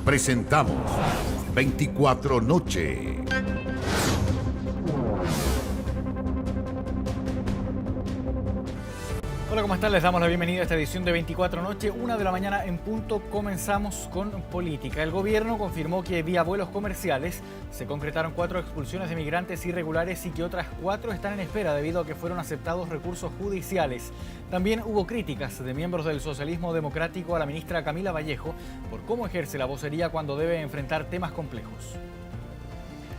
Presentamos 24 Noche. Hola, ¿cómo están? Les damos la bienvenida a esta edición de 24 Noche, 1 de la mañana en punto. Comenzamos con política. El gobierno confirmó que vía vuelos comerciales se concretaron 4 expulsiones de migrantes irregulares y que otras 4 están en espera debido a que fueron aceptados recursos judiciales. También hubo críticas de miembros del socialismo democrático a la ministra Camila Vallejo por cómo ejerce la vocería cuando debe enfrentar temas complejos.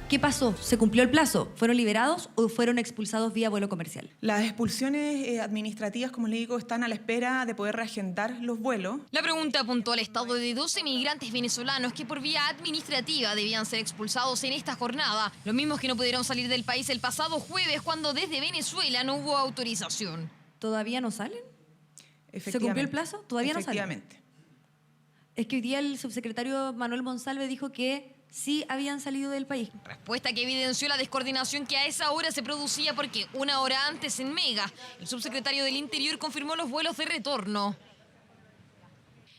¿Qué pasó? ¿Se cumplió el plazo? ¿Fueron liberados o fueron expulsados vía vuelo comercial? Las expulsiones administrativas, como les digo, están a la espera de poder reagendar los vuelos. La pregunta apuntó al estado de 12 migrantes venezolanos que por vía administrativa debían ser expulsados en esta jornada. Los mismos que no pudieron salir del país el pasado jueves cuando desde Venezuela no hubo autorización. ¿Todavía no salen? ¿Se cumplió el plazo? ¿Todavía no salen? Efectivamente. Es que hoy día el subsecretario Manuel Monsalve dijo que sí habían salido del país. Respuesta que evidenció la descoordinación que a esa hora se producía porque una hora antes en Mega, el subsecretario del Interior confirmó los vuelos de retorno.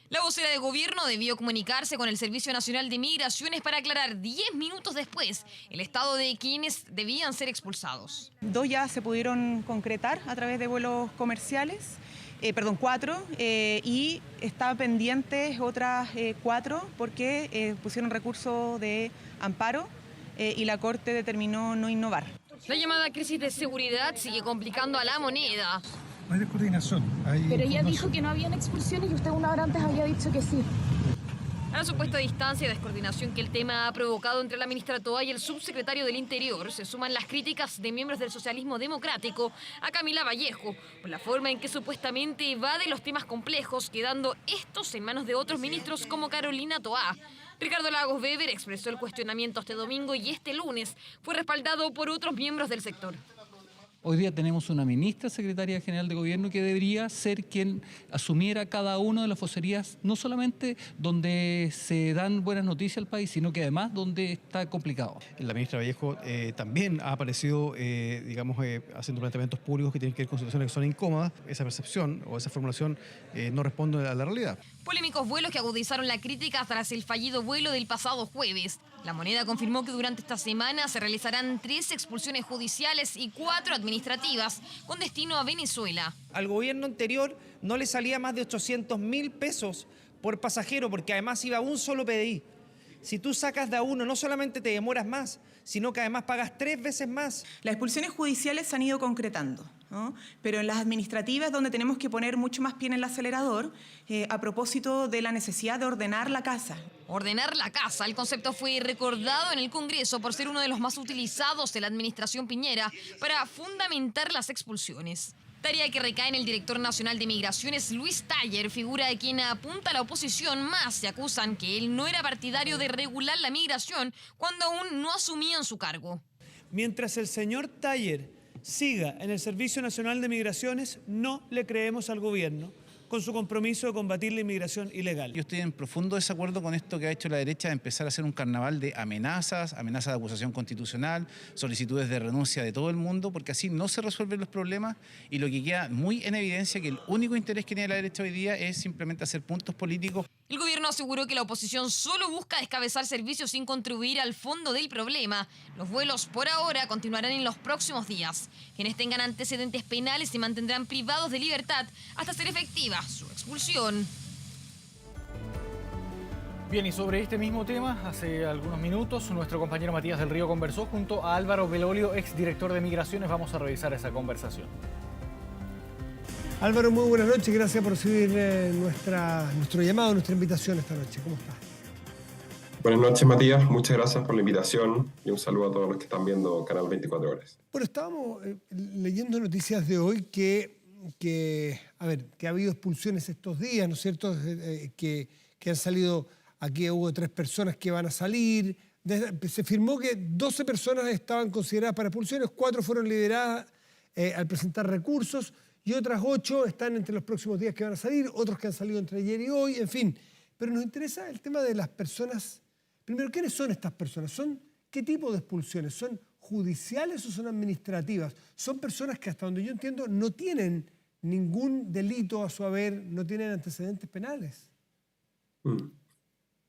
La vocera de gobierno debió comunicarse con el Servicio Nacional de Migraciones para aclarar 10 minutos después el estado de quienes debían ser expulsados. 2 ya se pudieron concretar a través de vuelos comerciales. 4, y estaban pendientes otras 4 porque pusieron recurso de amparo y la Corte determinó no innovar. La llamada crisis de seguridad sigue complicando a la moneda. Hay descoordinación. Pero ella dijo que no habían expulsiones y usted una hora antes había dicho que sí. A la supuesta distancia y descoordinación que el tema ha provocado entre la ministra Toa y el subsecretario del Interior, se suman las críticas de miembros del socialismo democrático a Camila Vallejo por la forma en que supuestamente evade los temas complejos, quedando estos en manos de otros ministros como Carolina Toa. Ricardo Lagos Weber expresó el cuestionamiento este domingo y este lunes fue respaldado por otros miembros del sector. Hoy día tenemos una ministra secretaria general de gobierno que debería ser quien asumiera cada una de las vocerías, no solamente donde se dan buenas noticias al país, sino que además donde está complicado. La ministra Vallejo también ha aparecido, haciendo planteamientos públicos que tienen que ver con situaciones que son incómodas. Esa percepción o esa formulación no responde a la realidad. Polémicos vuelos que agudizaron la crítica tras el fallido vuelo del pasado jueves. La Moneda confirmó que durante esta semana se realizarán 3 expulsiones judiciales y 4 administrativas con destino a Venezuela. Al gobierno anterior no le salía más de 800.000 pesos por pasajero porque además iba un solo PDI. Si tú sacas de a uno, no solamente te demoras más, sino que además pagas 3 veces más. Las expulsiones judiciales se han ido concretando, ¿no? Pero en las administrativas donde tenemos que poner mucho más pie en el acelerador a propósito de la necesidad de ordenar la casa. Ordenar la casa, el concepto fue recordado en el Congreso por ser uno de los más utilizados de la administración Piñera para fundamentar las expulsiones. Tarea que recae en el director nacional de Migraciones, Luis Taller, figura de quien apunta a la oposición, más se acusan que él no era partidario de regular la migración cuando aún no asumían su cargo. Mientras el señor Taller siga en el Servicio Nacional de Migraciones, no le creemos al gobierno con su compromiso de combatir la inmigración ilegal. Yo estoy en profundo desacuerdo con esto que ha hecho la derecha de empezar a hacer un carnaval de amenazas de acusación constitucional, solicitudes de renuncia de todo el mundo, porque así no se resuelven los problemas y lo que queda muy en evidencia que el único interés que tiene la derecha hoy día es simplemente hacer puntos políticos. El gobierno aseguró que la oposición solo busca descabezar servicios sin contribuir al fondo del problema. Los vuelos por ahora continuarán en los próximos días. Quienes tengan antecedentes penales se mantendrán privados de libertad hasta ser efectiva su expulsión. Bien, y sobre este mismo tema, hace algunos minutos, nuestro compañero Matías del Río conversó junto a Álvaro Belolio, exdirector de Migraciones. Vamos a revisar esa conversación. Álvaro, muy buenas noches. Gracias por recibir nuestro llamado, nuestra invitación esta noche. ¿Cómo estás? Buenas noches, Matías. Muchas gracias por la invitación y un saludo a todos los que están viendo Canal 24 Horas. Bueno, estábamos leyendo noticias de hoy que ha habido expulsiones estos días, ¿no es cierto? Que han salido, aquí hubo 3 personas que van a salir. Se firmó que 12 personas estaban consideradas para expulsiones, 4 fueron liberadas al presentar recursos y otras 8 están entre los próximos días que van a salir, otros que han salido entre ayer y hoy, en fin. Pero nos interesa el tema de las personas. Primero, ¿quiénes son estas personas? ¿Qué tipo de expulsiones? ¿Son judiciales o son administrativas? Son personas que hasta donde yo entiendo no tienen ningún delito a su haber, no tienen antecedentes penales.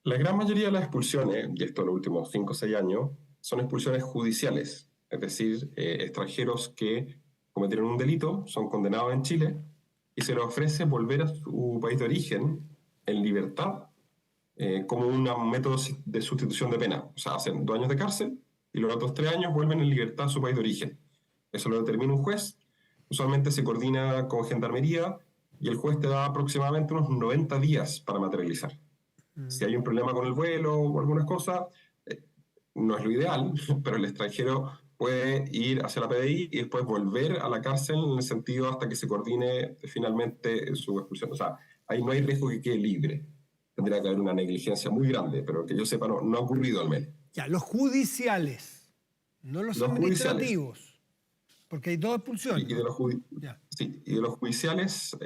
La gran mayoría de las expulsiones, y esto en los últimos 5 o 6 años, son expulsiones judiciales, es decir, extranjeros que cometieron un delito, son condenados en Chile y se les ofrece volver a su país de origen en libertad como un método de sustitución de pena. O sea, hacen 2 años de cárcel y los otros 3 años vuelven en libertad a su país de origen. Eso lo determina un juez, usualmente se coordina con Gendarmería y el juez te da aproximadamente unos 90 días para materializar. Si hay un problema con el vuelo o algunas cosas, no es lo ideal, pero el extranjero puede ir hacia la PDI y después volver a la cárcel en el sentido hasta que se coordine finalmente su expulsión. O sea, ahí no hay riesgo que quede libre. Tendría que haber una negligencia muy grande, pero que yo sepa no ha ocurrido al menos. Ya, los judiciales, no los administrativos, judiciales. Porque hay 2 expulsiones. Y de los judiciales,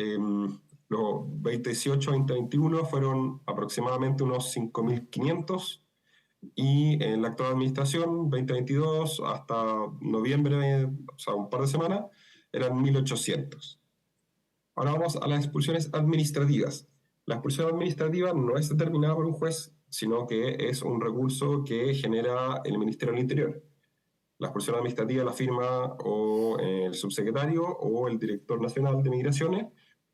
los 2018-2021 fueron aproximadamente unos 5.500 y en la actual administración, 2022 hasta noviembre, o sea, un par de semanas, eran 1.800. Ahora vamos a las expulsiones administrativas. La expulsión administrativa no es determinada por un juez, sino que es un recurso que genera el Ministerio del Interior. La expulsión administrativa la firma o el subsecretario o el director nacional de migraciones.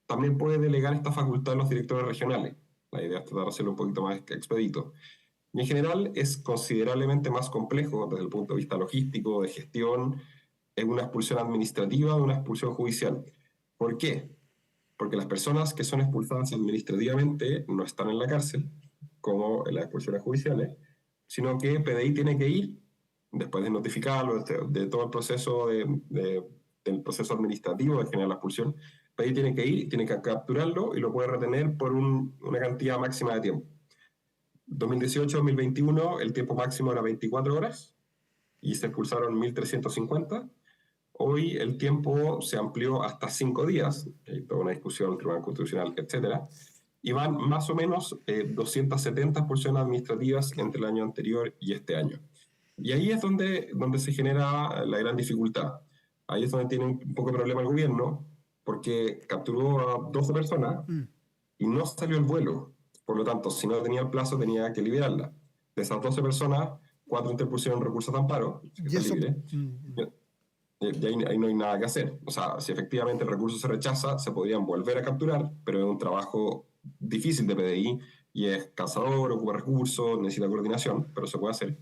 También puede delegar esta facultad a los directores regionales. La idea es tratar de hacerlo un poquito más expedito. Y en general es considerablemente más complejo desde el punto de vista logístico, de gestión, en una expulsión administrativa de una expulsión judicial. ¿Por qué? Porque las personas que son expulsadas administrativamente no están en la cárcel, como en las expulsiones judiciales, sino que PDI tiene que ir, después de notificarlo, de todo el proceso del proceso administrativo de generar la expulsión, PDI tiene que ir, tiene que capturarlo y lo puede retener por una cantidad máxima de tiempo. 2018-2021 el tiempo máximo era 24 horas y se expulsaron 1.350. Hoy el tiempo se amplió hasta 5 días, hay toda una discusión en el Tribunal Constitucional, etc. Y van más o menos 270 expulsiones administrativas entre el año anterior y este año. Y ahí es donde se genera la gran dificultad. Ahí es donde tiene un poco de problema el gobierno, porque capturó a 12 personas y no salió el vuelo. Por lo tanto, si no tenía el plazo, tenía que liberarla. De esas 12 personas, 4 interpusieron recursos de amparo, que fue libre. Y ahí no hay nada que hacer. O sea, si efectivamente el recurso se rechaza, se podrían volver a capturar, pero es un trabajo difícil de PDI y es cansador, ocupa recursos, necesita coordinación, pero se puede hacer.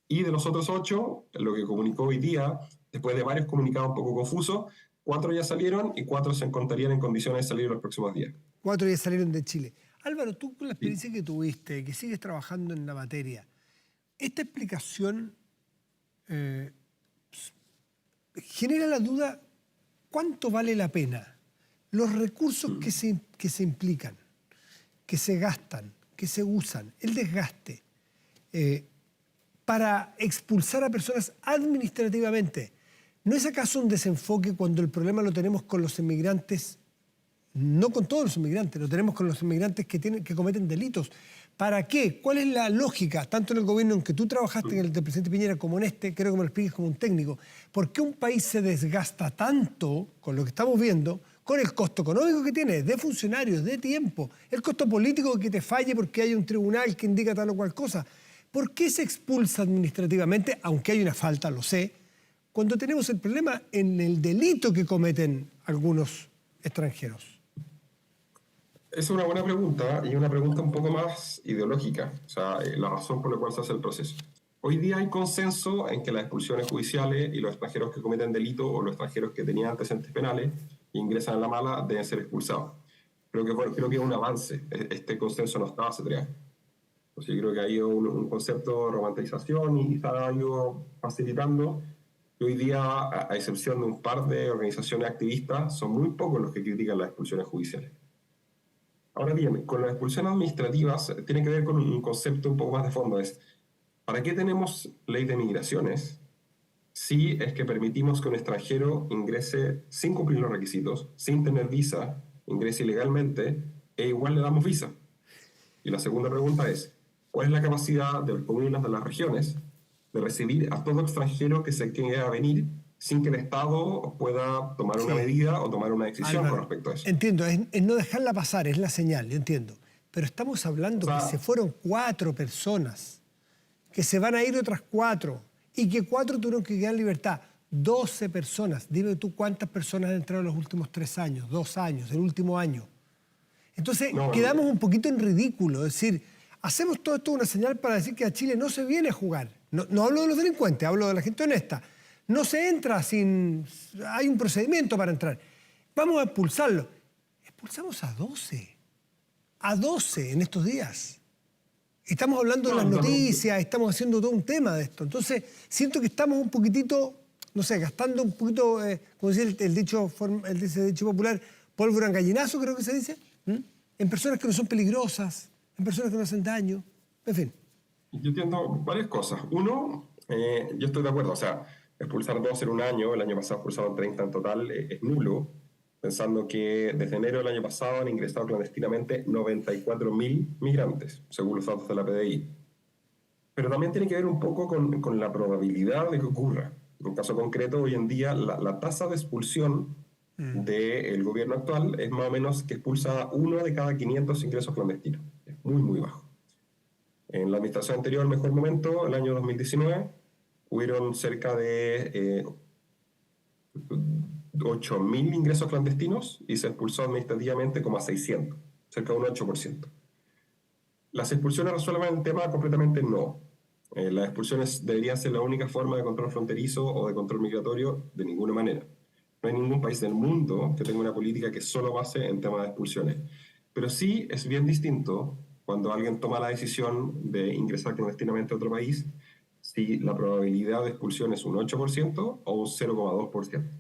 Y de los otros 8, lo que comunicó hoy día, después de varios comunicados un poco confusos, 4 ya salieron y 4 se encontrarían en condiciones de salir en los próximos días. 4 ya salieron de Chile. Álvaro, tú con la experiencia que tuviste, que sigues trabajando en la materia, ¿esta explicación genera la duda cuánto vale la pena? Los recursos que se implican, que se gastan, que se usan, el desgaste, para expulsar a personas administrativamente. ¿No es acaso un desenfoque cuando el problema lo tenemos con los inmigrantes? No con todos los inmigrantes, lo tenemos con los inmigrantes que cometen delitos. ¿Para qué? ¿Cuál es la lógica, tanto en el gobierno en que tú trabajaste, en el del presidente Piñera, como en este? Creo que me lo expliques como un técnico. ¿Por qué un país se desgasta tanto con lo que estamos viendo, con el costo económico que tiene, de funcionarios, de tiempo, el costo político que te falle porque hay un tribunal que indica tal o cual cosa? ¿Por qué se expulsa administrativamente, aunque hay una falta, lo sé, cuando tenemos el problema en el delito que cometen algunos extranjeros? Es una buena pregunta y una pregunta un poco más ideológica, o sea, la razón por la cual se hace el proceso. Hoy día hay consenso en que las expulsiones judiciales y los extranjeros que cometen delitos o los extranjeros que tenían antecedentes penales e ingresan a la mala deben ser expulsados. Creo que es un avance. Este consenso no estaba hace 3 años. Entonces yo creo que hay un concepto de romantización y se ha ido facilitando. Y hoy día, a excepción de un par de organizaciones activistas, son muy pocos los que critican las expulsiones judiciales. Ahora bien, con las expulsiones administrativas tiene que ver con un concepto un poco más de fondo. Es, ¿para qué tenemos ley de migraciones si es que permitimos que un extranjero ingrese sin cumplir los requisitos, sin tener visa, ingrese ilegalmente, e igual le damos visa? Y la segunda pregunta es, ¿cuál es la capacidad de las comunas de las regiones de recibir a todo extranjero que se quiera venir sin que el Estado pueda tomar una medida o tomar una decisión con respecto a eso? Entiendo, es no dejarla pasar, es la señal, yo entiendo. pero estamos hablando que se fueron 4 personas, que se van a ir otras 4 y que 4 tuvieron que quedar en libertad. 12 personas. Dime tú cuántas personas han entrado en los últimos 3 años, 2 años, el último año. Entonces quedamos un poquito en ridículo. Es decir, hacemos todo esto una señal para decir que a Chile no se viene a jugar. No hablo de los delincuentes, hablo de la gente honesta. No se entra sin... Hay un procedimiento para entrar. Vamos a expulsarlo. Expulsamos a 12. A 12 en estos días. Estamos hablando de las noticias, estamos haciendo todo un tema de esto. Entonces, siento que estamos un poquitito, no sé, gastando un poquito, como decía el dicho popular, pólvora en gallinazo, creo que se dice, en personas que no son peligrosas, en personas que no hacen daño, en fin. Yo entiendo varias cosas. Uno, yo estoy de acuerdo, o sea, expulsar 12 en un año, el año pasado expulsaron 30 en total, es nulo, pensando que desde enero del año pasado han ingresado clandestinamente 94.000 migrantes, según los datos de la PDI. Pero también tiene que ver un poco con la probabilidad de que ocurra. En un caso concreto, hoy en día, la tasa de expulsión del gobierno actual es más o menos que expulsa 1 de cada 500 ingresos clandestinos. Es muy, muy bajo. En la administración anterior, el mejor momento, el año 2019, hubieron cerca de 8.000 ingresos clandestinos y se expulsó administrativamente como a 600, cerca de un 8%. ¿Las expulsiones resuelven el tema? Completamente no. Las expulsiones deberían ser la única forma de control fronterizo o de control migratorio, de ninguna manera. No hay ningún país del mundo que tenga una política que solo base en temas de expulsiones. Pero sí es bien distinto cuando alguien toma la decisión de ingresar clandestinamente a otro país, si la probabilidad de expulsión es un 8% o un 0,2%.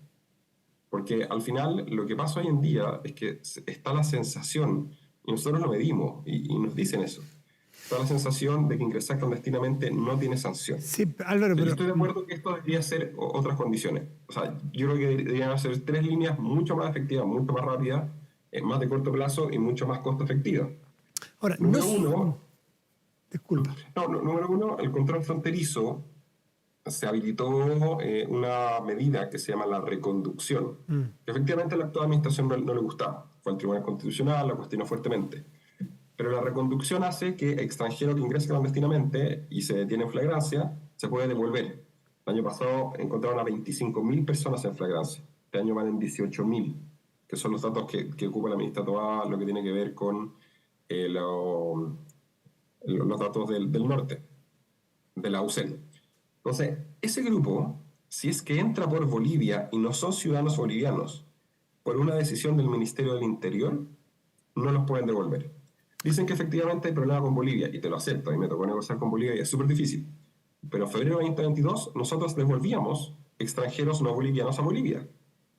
Porque al final lo que pasa hoy en día es que está la sensación, y nosotros lo medimos y nos dicen eso, está la sensación de que ingresar clandestinamente no tiene sanción. Sí, Álvaro, pero... Yo estoy de acuerdo que esto debería ser otras condiciones. O sea, yo creo que deberían ser 3 líneas mucho más efectivas, mucho más rápidas, más de corto plazo y mucho más costo efectivas. Ahora, número uno, el control fronterizo se habilitó una medida que se llama la reconducción, que efectivamente a la actual administración no le gustaba. Fue al Tribunal Constitucional, la cuestionó fuertemente. Pero la reconducción hace que extranjero que ingrese clandestinamente y se detiene en flagrancia, se puede devolver. El año pasado encontraron a 25.000 personas en flagrancia. Este año van en 18.000, que son los datos que ocupa la ministra Toá, lo que tiene que ver con los datos del norte, de la UCEN. Entonces, ese grupo, si es que entra por Bolivia y no son ciudadanos bolivianos, por una decisión del Ministerio del Interior, no los pueden devolver. Dicen que efectivamente hay problema con Bolivia, y te lo acepto, a mí me tocó negociar con Bolivia y es súper difícil. Pero en febrero de 2022 nosotros devolvíamos extranjeros no bolivianos a Bolivia.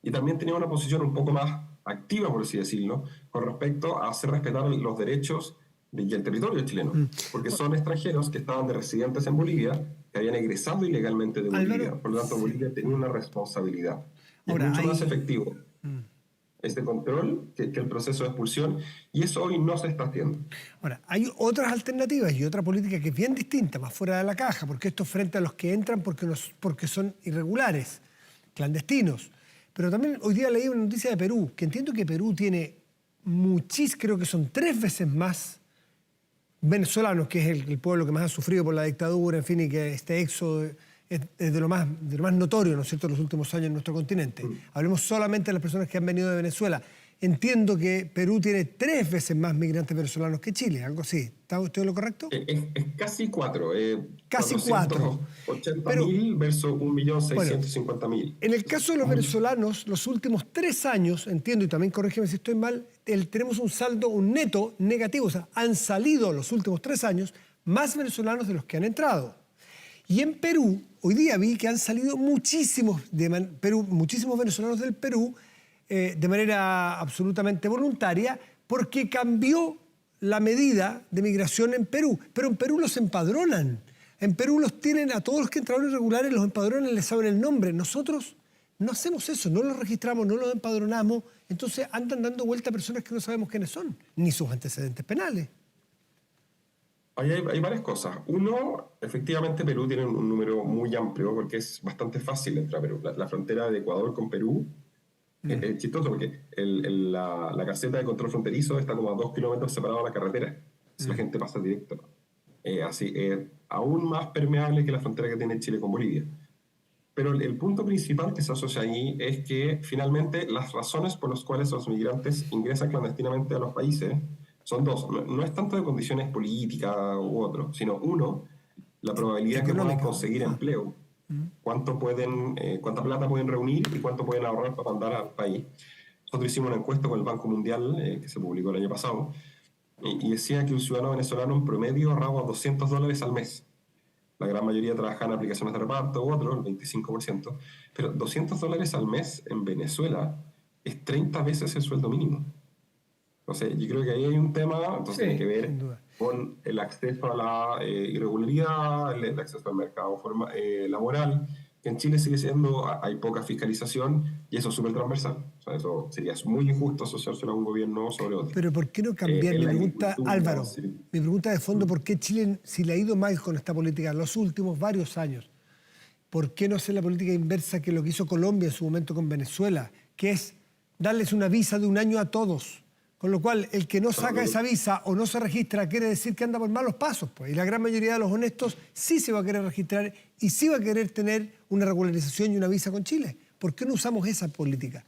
Y también teníamos una posición un poco más activa, por así decirlo, con respecto a hacer respetar los derechos y el territorio chileno. Porque son extranjeros que estaban de residentes en Bolivia, que habían egresado ilegalmente de Bolivia. Por lo tanto, Bolivia tenía una responsabilidad. Y es mucho más efectivo este control que el proceso de expulsión, y eso hoy no se está haciendo. Ahora, hay otras alternativas y otra política que es bien distinta, más fuera de la caja, porque esto es frente a los que entran porque son irregulares, clandestinos. Pero también hoy día leí una noticia de Perú, que entiendo que Perú tiene creo que son 3 veces más venezolanos, que es el pueblo que más ha sufrido por la dictadura, en fin, y que este éxodo es de lo más notorio, ¿no es cierto?, en los últimos años en nuestro continente. Hablemos solamente de las personas que han venido de Venezuela. Entiendo que Perú tiene 3 veces más migrantes venezolanos que Chile, algo así. ¿Estoy en lo correcto? Es casi 4. Casi 4. 80.000 versus 1.650.000. Bueno, en el caso de los venezolanos, los últimos 3 años, entiendo, y también corrígeme si estoy mal, tenemos un neto negativo. O sea, han salido los últimos 3 años más venezolanos de los que han entrado. Y en Perú, hoy día vi que han salido muchísimos venezolanos del Perú de manera absolutamente voluntaria, porque cambió la medida de migración en Perú. Pero en Perú los empadronan. En Perú los tienen a todos los que entraron irregulares, los empadronan, les saben el nombre. Nosotros no hacemos eso, no los registramos, no los empadronamos. Entonces andan dando vuelta a personas que no sabemos quiénes son, ni sus antecedentes penales. Hay varias cosas. Uno, efectivamente Perú tiene un número muy amplio porque es bastante fácil entrar a Perú. La frontera de Ecuador con Perú Es chistoso porque la caseta de control fronterizo está como a 2 kilómetros separado de la carretera. Si la gente pasa directo. Así, aún más permeable que la frontera que tiene Chile con Bolivia. Pero el punto principal que se asocia ahí es que finalmente las razones por las cuales los migrantes ingresan clandestinamente a los países son dos. No es tanto de condiciones políticas u otro, sino uno, la probabilidad que puedan conseguir empleo. Cuánta plata pueden reunir y cuánto pueden ahorrar para mandar al país. Nosotros hicimos una encuesta con el Banco Mundial que se publicó el año pasado y decía que un ciudadano venezolano en promedio ahorraba $200 al mes. La gran mayoría trabaja en aplicaciones de reparto u otro, el 25%. Pero $200 al mes en Venezuela es 30 veces el sueldo mínimo. Entonces, yo creo que ahí hay un tema, tiene que ver con el acceso a la irregularidad, el acceso al mercado laboral, que en Chile sigue siendo, hay poca fiscalización y eso es súper transversal. O sea, eso sería muy injusto asociárselo a un gobierno sobre otro. Pero ¿por qué no cambiar? Mi pregunta, Álvaro, mi pregunta de fondo, ¿por qué Chile, si le ha ido mal con esta política en los últimos varios años, por qué no hacer la política inversa que lo que hizo Colombia en su momento con Venezuela, que es darles una visa de 1 año a todos? Con lo cual, el que no saca esa visa o no se registra quiere decir que anda por malos pasos, pues. Y la gran mayoría de los honestos sí se va a querer registrar y sí va a querer tener una regularización y una visa con Chile. ¿Por qué no usamos esa política?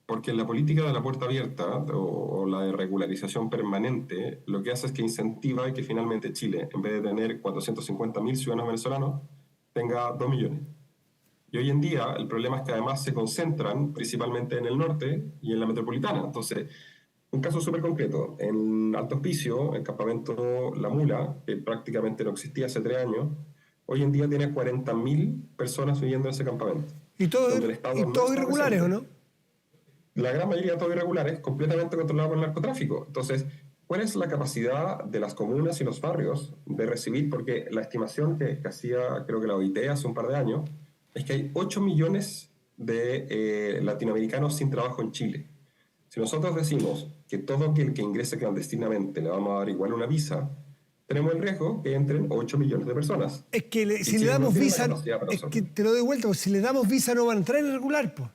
Porque la política de la puerta abierta o la de regularización permanente lo que hace es que incentiva que finalmente Chile, en vez de tener 450.000 ciudadanos venezolanos, tenga 2 millones. Y hoy en día el problema es que además se concentran principalmente en el norte y en la metropolitana. Entonces, un caso súper concreto, en Alto Hospicio, el campamento La Mula, que prácticamente no existía hace 3 años, hoy en día tiene 40.000 personas viviendo en ese campamento. ¿Y todos irregulares o no? La gran mayoría todos irregulares, completamente controlados por el narcotráfico. Entonces, ¿cuál es la capacidad de las comunas y los barrios de recibir? Porque la estimación que hacía, creo que la OIT hace un par de años, es que hay 8 millones de latinoamericanos sin trabajo en Chile. Si nosotros decimos que todo aquel que ingrese clandestinamente le vamos a dar igual una visa, tenemos el riesgo que entren 8 millones de personas. Es que si le damos visa, es que te lo doy vuelta, si le damos visa no van a entrar en irregular, pues.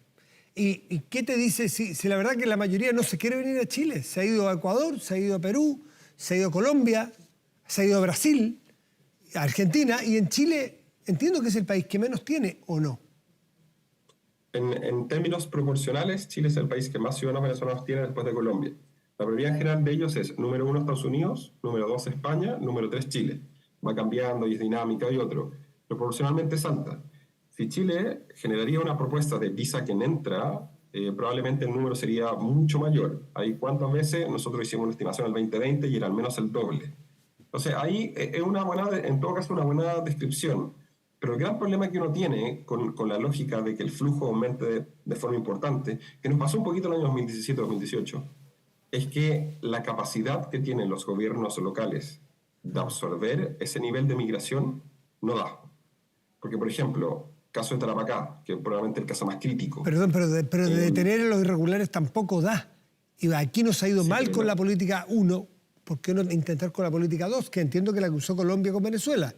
¿Y qué te dice si la verdad que la mayoría no se quiere venir a Chile? Se ha ido a Ecuador, se ha ido a Perú, se ha ido a Colombia, se ha ido a Brasil, a Argentina, y en Chile entiendo que es el país que menos tiene, ¿o no? En términos proporcionales, Chile es el país que más ciudadanos venezolanos tiene después de Colombia. La prioridad general de ellos es número 1 Estados Unidos, número 2 España, número 3 Chile. Va cambiando y es dinámica y otro. Pero proporcionalmente es alta. Si Chile generaría una propuesta de visa que entra, probablemente el número sería mucho mayor. Ahí cuántas veces nosotros hicimos una estimación el 2020 y era al menos el doble. Entonces ahí es una buena, en todo caso una buena descripción. Pero el gran problema que uno tiene con la lógica de que el flujo aumente de forma importante, que nos pasó un poquito en el año 2017-2018, es que la capacidad que tienen los gobiernos locales de absorber ese nivel de migración no da. Porque, por ejemplo, caso de Tarapacá, que es probablemente el caso más crítico. Perdón, pero de detener a los irregulares tampoco da. Y aquí nos ha ido mal con la política 1, ¿por qué no intentar con la política 2? Que entiendo que la que usó Colombia con Venezuela.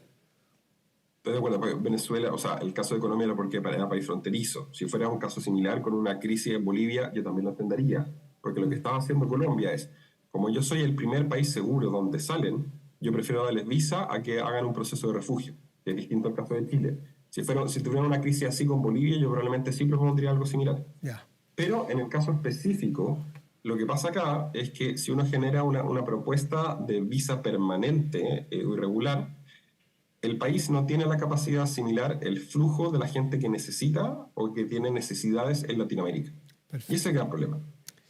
Estoy de acuerdo, porque Venezuela, o sea, el caso de Colombia era porque era país fronterizo. Si fuera un caso similar con una crisis en Bolivia, yo también lo entendería. Porque lo que estaba haciendo Colombia es, como yo soy el primer país seguro donde salen, yo prefiero darles visa a que hagan un proceso de refugio, que es distinto al caso de Chile. Si tuvieran una crisis así con Bolivia, yo probablemente sí propondría algo similar. Yeah. Pero en el caso específico, lo que pasa acá es que si uno genera una propuesta de visa permanente o irregular, el país no tiene la capacidad de asimilar el flujo de la gente que necesita o que tiene necesidades en Latinoamérica. Perfecto. Y ese es el gran problema.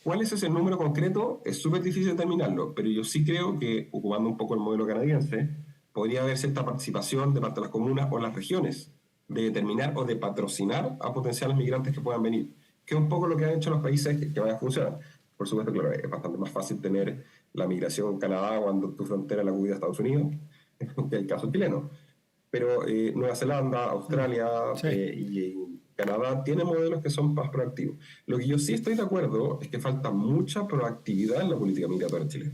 ¿Cuál es ese número concreto? Es súper difícil determinarlo, pero yo sí creo que, ocupando un poco el modelo canadiense, podría haber cierta participación de parte de las comunas o las regiones de determinar o de patrocinar a potenciales migrantes que puedan venir, que es un poco lo que han hecho los países que vayan a funcionar. Por supuesto, claro, es bastante más fácil tener la migración en Canadá cuando tu frontera la cuida Estados Unidos, que el caso chileno. Pero Nueva Zelanda, Australia y Canadá tienen modelos que son más proactivos. Lo que yo sí estoy de acuerdo es que falta mucha proactividad en la política migratoria chilena.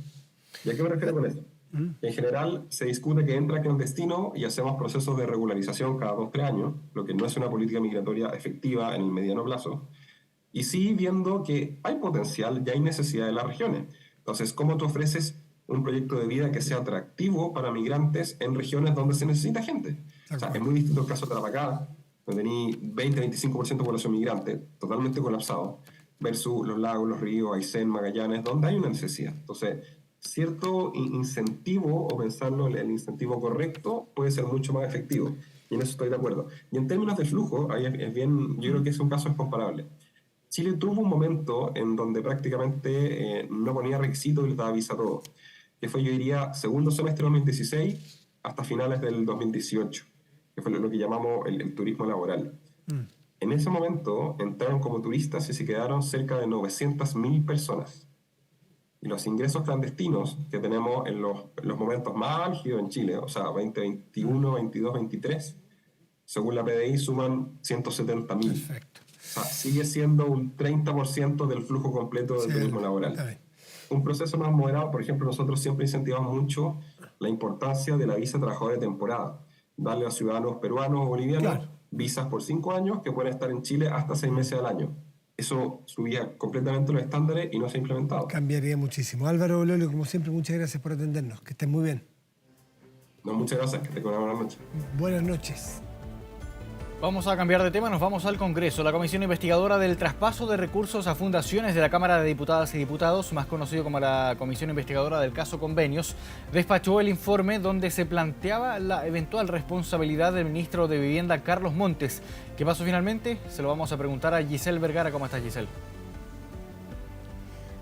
¿Y a qué me refiero con eso? En general, se discute que entra clandestino y hacemos procesos de regularización cada 2 o 3 años, lo que no es una política migratoria efectiva en el mediano plazo. y sí viendo que hay potencial y hay necesidad de las regiones. Entonces, ¿cómo tú ofreces un proyecto de vida que sea atractivo para migrantes en regiones donde se necesita gente? O sea, es muy distinto el caso de Tarapacá, donde tenía 20-25% de población migrante, totalmente colapsado, versus los lagos, los ríos, Aysén, Magallanes, donde hay una necesidad. Entonces, cierto incentivo, o pensarlo, el incentivo correcto, puede ser mucho más efectivo. Y en eso estoy de acuerdo. Y en términos de flujo, ahí es bien, yo creo que ese caso es comparable. Chile tuvo un momento en donde prácticamente no ponía requisitos y les daba visa a todos, que fue, yo diría, segundo semestre de 2016 hasta finales del 2018, que fue lo que llamamos el turismo laboral. En ese momento entraron como turistas y se quedaron cerca de 900.000 personas. Y los ingresos clandestinos que tenemos en los momentos más álgidos en Chile, o sea, 2021, 22, 23, según la PDI suman 170.000. Perfecto. O sea, sigue siendo un 30% del flujo completo del turismo laboral. Un proceso más moderado, por ejemplo, nosotros siempre incentivamos mucho la importancia de la visa trabajador de temporada. Darle a ciudadanos peruanos o bolivianos visas por 5 años que pueden estar en Chile hasta 6 meses al año. Eso subía completamente los estándares y no se ha implementado. Cambiaría muchísimo. Álvaro Bololio, como siempre, muchas gracias por atendernos. Que estén muy bien. No, muchas gracias. Que tengan una buena noche. Buenas noches. Vamos a cambiar de tema, nos vamos al Congreso. La Comisión Investigadora del Traspaso de Recursos a Fundaciones de la Cámara de Diputadas y Diputados, más conocido como la Comisión Investigadora del Caso Convenios, despachó el informe donde se planteaba la eventual responsabilidad del ministro de Vivienda, Carlos Montes. ¿Qué pasó finalmente? Se lo vamos a preguntar a Giselle Vergara. ¿Cómo estás, Giselle?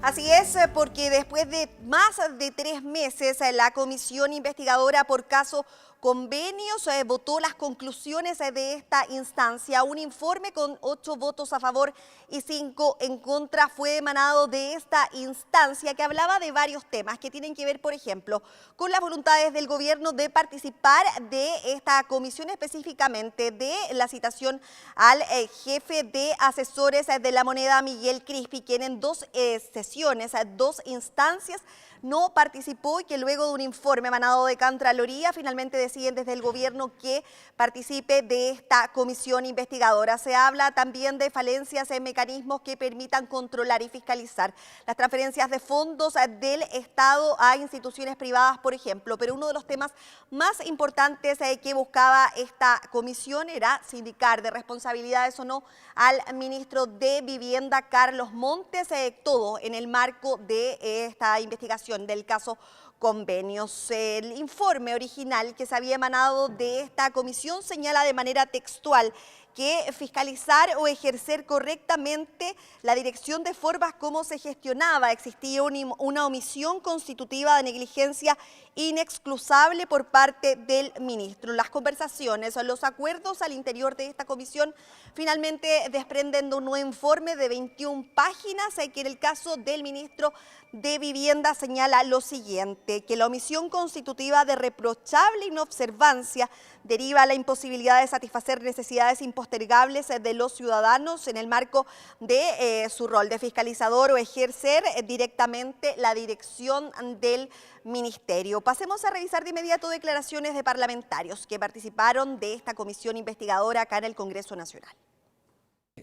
Así es, porque después de más de 3 meses, la Comisión Investigadora por Caso Convenios votó las conclusiones de esta instancia. Un informe con 8 votos a favor y 5 en contra fue emanado de esta instancia, que hablaba de varios temas que tienen que ver, por ejemplo, con las voluntades del gobierno de participar de esta comisión, específicamente de la citación al jefe de asesores de la moneda, Miguel Crispi, quien en 2 sesiones, 2 instancias, no participó y que luego de un informe emanado de Contraloría finalmente deciden desde el gobierno que participe de esta comisión investigadora. Se habla también de falencias en mecanismos que permitan controlar y fiscalizar las transferencias de fondos del Estado a instituciones privadas, por ejemplo. Pero uno de los temas más importantes que buscaba esta comisión era sindicar de responsabilidades o no al ministro de Vivienda, Carlos Montes, todo en el marco de esta investigación del caso Convenios. El informe original que se había emanado de esta comisión señala de manera textual que fiscalizar o ejercer correctamente la dirección de formas como se gestionaba. Existía una omisión constitutiva de negligencia inexcusable por parte del ministro. Las conversaciones, los acuerdos al interior de esta comisión finalmente desprenden de un nuevo informe de 21 páginas que en el caso del ministro de Vivienda señala lo siguiente, que la omisión constitutiva de reprochable inobservancia deriva a la imposibilidad de satisfacer necesidades impostergables de los ciudadanos en el marco de su rol de fiscalizador o ejercer directamente la dirección del ministerio. Pasemos a revisar de inmediato declaraciones de parlamentarios que participaron de esta comisión investigadora acá en el Congreso Nacional.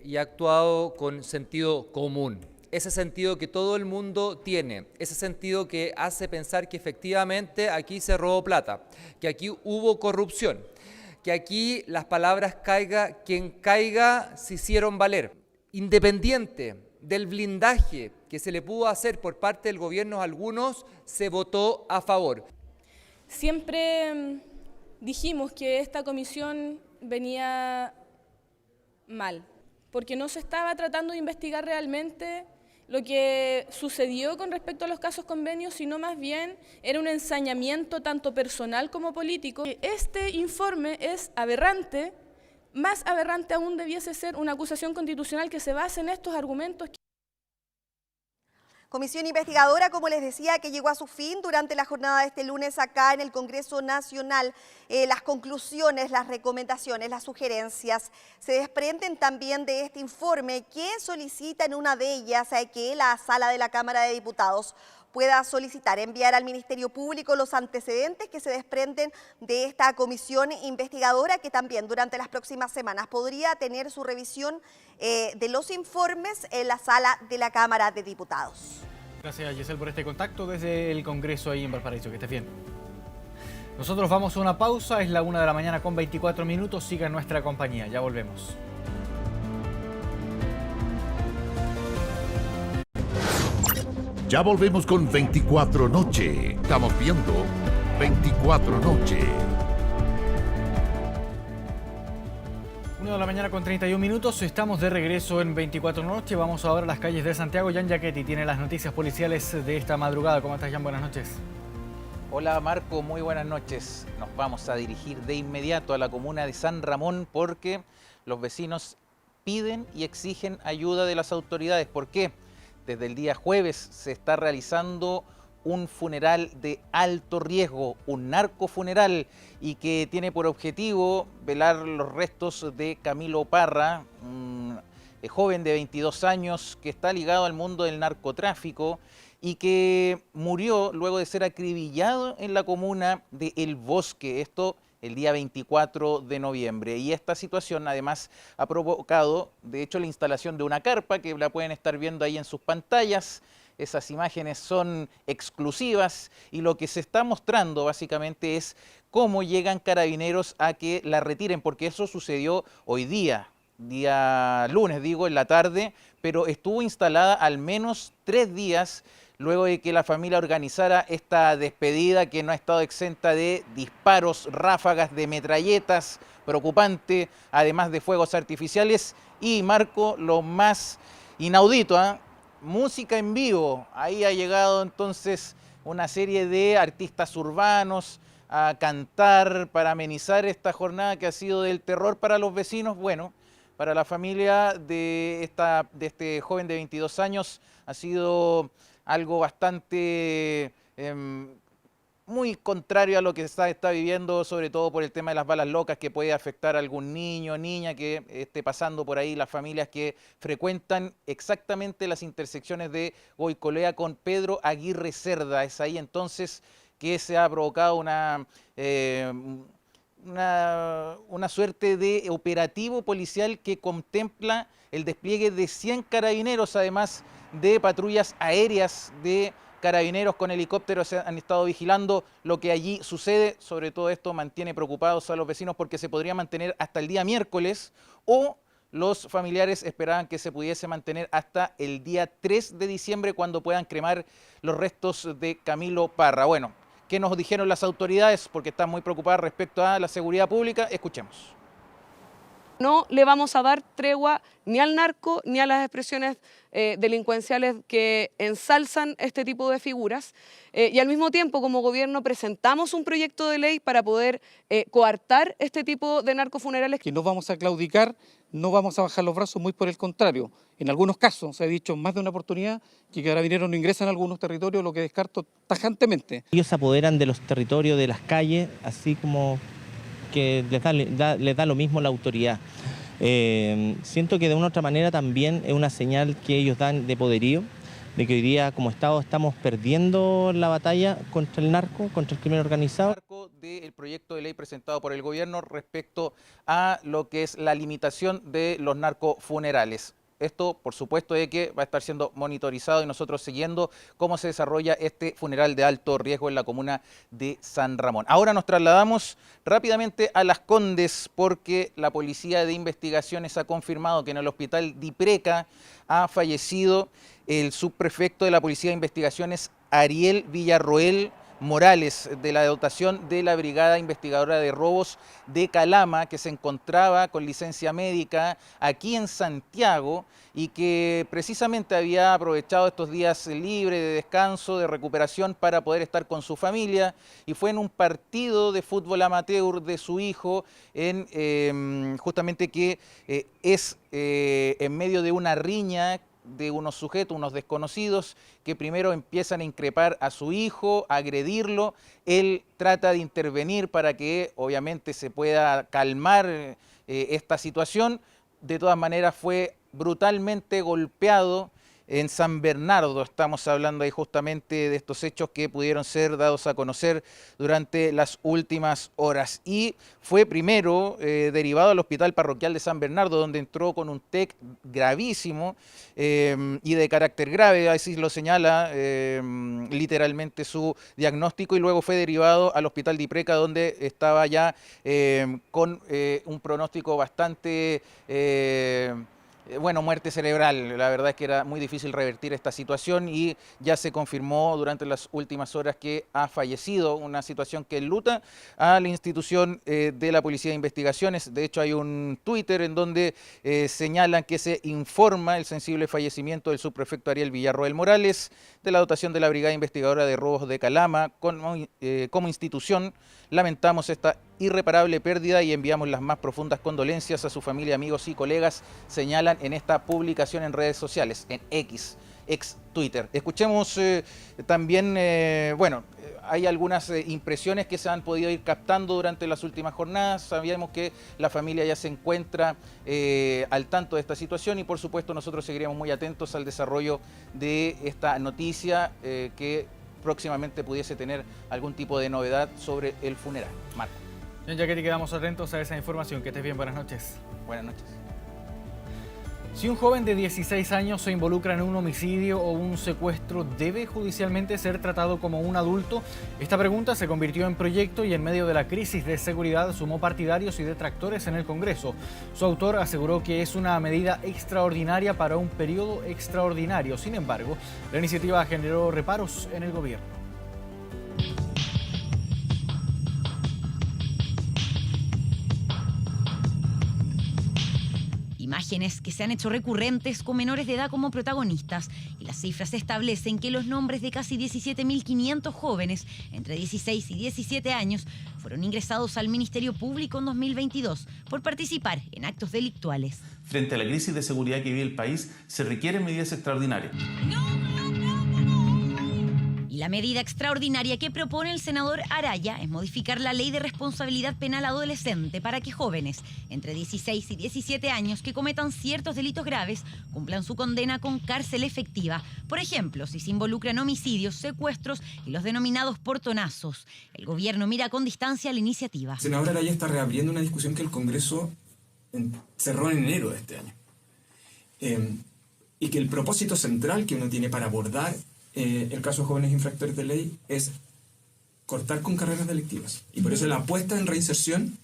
Y ha actuado con sentido común. Ese sentido que todo el mundo tiene, ese sentido que hace pensar que efectivamente aquí se robó plata, que aquí hubo corrupción, que aquí las palabras caiga quien caiga se hicieron valer. Independiente del blindaje que se le pudo hacer por parte del gobierno a algunos, se votó a favor. Siempre dijimos que esta comisión venía mal, porque no se estaba tratando de investigar realmente lo que sucedió con respecto a los casos Convenios, sino más bien era un ensañamiento tanto personal como político. Este informe es aberrante, más aberrante aún debiese ser una acusación constitucional que se base en estos argumentos. Comisión investigadora, como les decía, que llegó a su fin durante la jornada de este lunes acá en el Congreso Nacional. Las conclusiones, las recomendaciones, las sugerencias se desprenden también de este informe que solicita en una de ellas que la Sala de la Cámara de Diputados pueda solicitar enviar al Ministerio Público los antecedentes que se desprenden de esta comisión investigadora, que también durante las próximas semanas podría tener su revisión de los informes en la sala de la Cámara de Diputados. Gracias, Giselle, por este contacto desde el Congreso ahí en Valparaíso. Que estés bien. Nosotros vamos a una pausa, es la 1 de la mañana con 24 minutos. Siga en nuestra compañía, ya volvemos. Ya volvemos con 24 Noche. Estamos viendo 24 Noche. 1 de la mañana con 31 minutos, estamos de regreso en 24 Noche. Vamos ahora a las calles de Santiago. Jan Yaquetti tiene las noticias policiales de esta madrugada. ¿Cómo estás, Jan? Buenas noches. Hola Marco, muy buenas noches. Nos vamos a dirigir de inmediato a la comuna de San Ramón porque los vecinos piden y exigen ayuda de las autoridades. ¿Por qué? Desde el día jueves se está realizando un funeral de alto riesgo, un narcofuneral, y que tiene por objetivo velar los restos de Camilo Parra, un joven de 22 años que está ligado al mundo del narcotráfico y que murió luego de ser acribillado en la comuna de El Bosque, esto el día 24 de noviembre. Y esta situación además ha provocado, de hecho, la instalación de una carpa que la pueden estar viendo ahí en sus pantallas. Esas imágenes son exclusivas y lo que se está mostrando básicamente es cómo llegan carabineros a que la retiren, porque eso sucedió hoy día lunes, digo, en la tarde, pero estuvo instalada al menos 3 días luego de que la familia organizara esta despedida que no ha estado exenta de disparos, ráfagas de metralletas, preocupante, además de fuegos artificiales. Y Marco, lo más inaudito, música en vivo. Ahí ha llegado entonces una serie de artistas urbanos a cantar para amenizar esta jornada que ha sido del terror para los vecinos. Bueno, para la familia de este joven de 22 años ha sido algo bastante muy contrario a lo que se está viviendo, sobre todo por el tema de las balas locas que puede afectar a algún niño o niña que esté pasando por ahí, las familias que frecuentan exactamente las intersecciones de Goicolea con Pedro Aguirre Cerda. Es ahí entonces que se ha provocado una suerte de operativo policial que contempla el despliegue de 100 carabineros, además de patrullas aéreas de carabineros con helicópteros. Han estado vigilando lo que allí sucede. Sobre todo esto mantiene preocupados a los vecinos porque se podría mantener hasta el día miércoles, o los familiares esperaban que se pudiese mantener hasta el día 3 de diciembre cuando puedan cremar los restos de Camilo Parra. Bueno, ¿qué nos dijeron las autoridades? Porque están muy preocupadas respecto a la seguridad pública. Escuchemos. No le vamos a dar tregua ni al narco ni a las expresiones delincuenciales que ensalzan este tipo de figuras. Y al mismo tiempo, como gobierno, presentamos un proyecto de ley para poder coartar este tipo de narcofunerales. Que no vamos a claudicar, no vamos a bajar los brazos, muy por el contrario. En algunos casos, se ha dicho más de una oportunidad, que carabineros no ingresan a algunos territorios, lo que descarto tajantemente. Ellos se apoderan de los territorios, de las calles, así como que les da lo mismo la autoridad. Siento que de una u otra manera también es una señal que ellos dan de poderío, de que hoy día como Estado estamos perdiendo la batalla contra el narco, contra el crimen organizado. Del proyecto de ley presentado por el gobierno respecto a lo que es la limitación de los narcofunerales. Esto, por supuesto, de que va a estar siendo monitorizado y nosotros siguiendo cómo se desarrolla este funeral de alto riesgo en la comuna de San Ramón. Ahora nos trasladamos rápidamente a Las Condes porque la Policía de Investigaciones ha confirmado que en el hospital Dipreca ha fallecido el subprefecto de la Policía de Investigaciones, Ariel Villarroel Morales, de la dotación de la Brigada Investigadora de Robos de Calama, que se encontraba con licencia médica aquí en Santiago y que precisamente había aprovechado estos días libres de descanso, de recuperación para poder estar con su familia, y fue en un partido de fútbol amateur de su hijo, justamente que es en medio de una riña de unos sujetos, unos desconocidos, que primero empiezan a increpar a su hijo, a agredirlo. Él trata de intervenir para que obviamente se pueda calmar esta situación. De todas maneras fue brutalmente golpeado en San Bernardo. Estamos hablando ahí justamente de estos hechos que pudieron ser dados a conocer durante las últimas horas. Y fue primero derivado al Hospital Parroquial de San Bernardo, donde entró con un TEC gravísimo y de carácter grave, así lo señala literalmente su diagnóstico, y luego fue derivado al Hospital de Ipreca, donde estaba ya con un pronóstico bastante... muerte cerebral. La verdad es que era muy difícil revertir esta situación y ya se confirmó durante las últimas horas que ha fallecido, una situación que enluta a la institución de la Policía de Investigaciones. De hecho, hay un Twitter en donde señalan que se informa el sensible fallecimiento del subprefecto Ariel Villarroel Morales, de la dotación de la Brigada Investigadora de Robos de Calama. Como institución lamentamos esta irreparable pérdida y enviamos las más profundas condolencias a su familia, amigos y colegas, señalan en esta publicación en redes sociales, en ex Twitter. Escuchemos también, hay algunas impresiones que se han podido ir captando durante las últimas jornadas. Sabíamos que la familia ya se encuentra al tanto de esta situación y por supuesto nosotros seguiremos muy atentos al desarrollo de esta noticia que próximamente pudiese tener algún tipo de novedad sobre el funeral. Marco. Bien, ya que quedamos atentos a esa información. Que estés bien, buenas noches. Buenas noches. Si un joven de 16 años se involucra en un homicidio o un secuestro, ¿debe judicialmente ser tratado como un adulto? Esta pregunta se convirtió en proyecto y en medio de la crisis de seguridad sumó partidarios y detractores en el Congreso. Su autor aseguró que es una medida extraordinaria para un periodo extraordinario. Sin embargo, la iniciativa generó reparos en el gobierno. Imágenes que se han hecho recurrentes con menores de edad como protagonistas, y las cifras establecen que los nombres de casi 17.500 jóvenes entre 16 y 17 años fueron ingresados al Ministerio Público en 2022 por participar en actos delictuales. Frente a la crisis de seguridad que vive el país, se requieren medidas extraordinarias. Y la medida extraordinaria que propone el senador Araya es modificar la Ley de Responsabilidad Penal Adolescente para que jóvenes entre 16 y 17 años que cometan ciertos delitos graves cumplan su condena con cárcel efectiva. Por ejemplo, si se involucran homicidios, secuestros y los denominados portonazos. El gobierno mira con distancia la iniciativa. El senador Araya está reabriendo una discusión que el Congreso cerró en enero de este año. Y que el propósito central que uno tiene para abordar el caso de jóvenes infractores de ley es cortar con carreras delictivas. Y por eso la apuesta en reinserción,